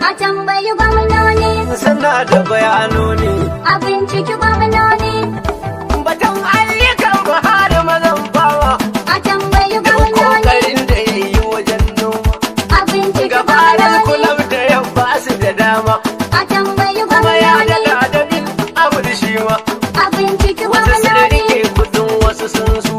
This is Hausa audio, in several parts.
A tambayi gwamnoni. Suna da bayanoni. A binciki gwamnoni. Batun ayyukan Buhari mazan fama. A tambayi Da gwamnoni. kokarin da ya yi wajen noma. A binciki Gabanin gwamnoni. kulab da ya ba su da dama. A tambayi Kuma ya gwamnoni. daga da bin abu da shi ma. A binciki Wasu sun gwamnoni. rike kudin wasu sun su.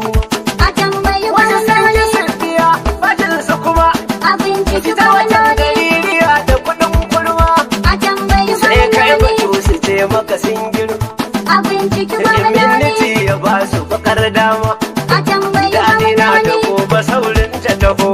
A tambayi Wasu sun yi gwamnoni. sirriya bajinsu kuma. A binciki Fita wajen gwamnoni. gaririya da kudin kurma. A tambayi Sai kai gwamnoni. batu su ce maka sun girma. A binciki gwamnoni. Immunity ya ba su bakar dama. A tambayi Damina da gwamnoni. gobe saurin ta taho.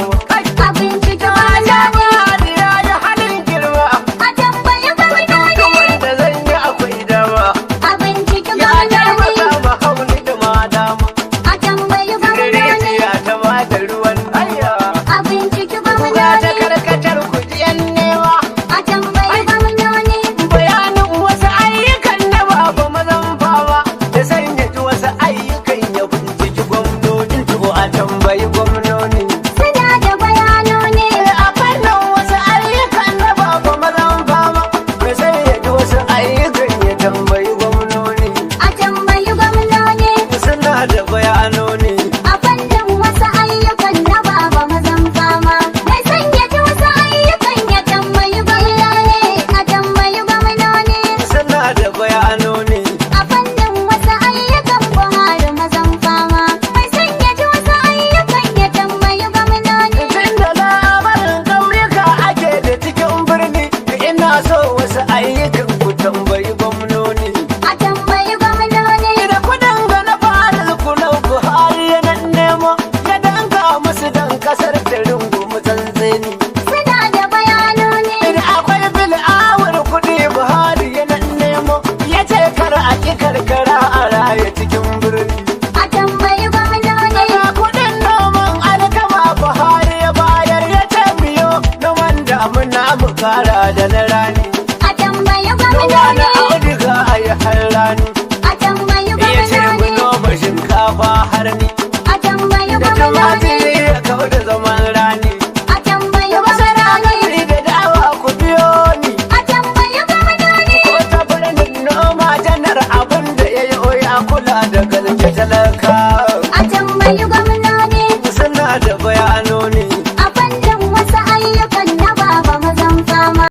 A binciki Ya gwamnoni. ya yi halin girma. A tambayi gwamnoni. Kamar da zan yi akwai dama. A binciki Ya gwamnoni. taimaka ma hauni da ma dama. A tambayi gwamnoni. Rijiya ta ba da ruwan hanya. A binciki Kuga ta gwamnoni. karkatar kujiyan nema. A tambayi gwamnoni. Bayanin wasu ayyukan na baba mazan fama. Da sanya ji wasu ayyukan ya binciki gwamnoni. To a tambayi gwamnoni. Suna da bayanoni. A fannin wasu ayyukan na baba mazan fama. Da sanya ji wasu ayyukan ya tambayi gwamnoni. A tambayi gwamnoni. Suna da bayanoni. A fannin wasu ayyukan na baba mazan fama. Mai sanya ji wasu ayyukan ya tambayi gwamnoni. A tambayi gwamnoni. Suna da bayanoni. A fannin wasu ayyukan Buhari mazan fama. Mai sanya ji wasu ayyukan ya tambayi gwamnoni. Tun da labarin ƙauyuka ake da cikin birni, ina so wasu ayyukan ku tambayi gwamnoni. A tambayi gwamnoni. Da kudin ga na fara kulau Buhari ya nan nemo, ya danka musu dan kasar ta rungumi tsantseni. Suna da bayanoni. Da akwai bil awar kudi Buhari ya nan nemo, ya ce kar a ki karkara a raya cikin birni. A tambayi gwamnoni. Ga kudin noman alkama Buhari ya bayar ya ce biyo noman damuna mu kara da na rani. A tambayi Noma na gwamnoni. auduga a yi har rani. A tambayi Ya ce mu gwamnoni. noma shinkafa har ni.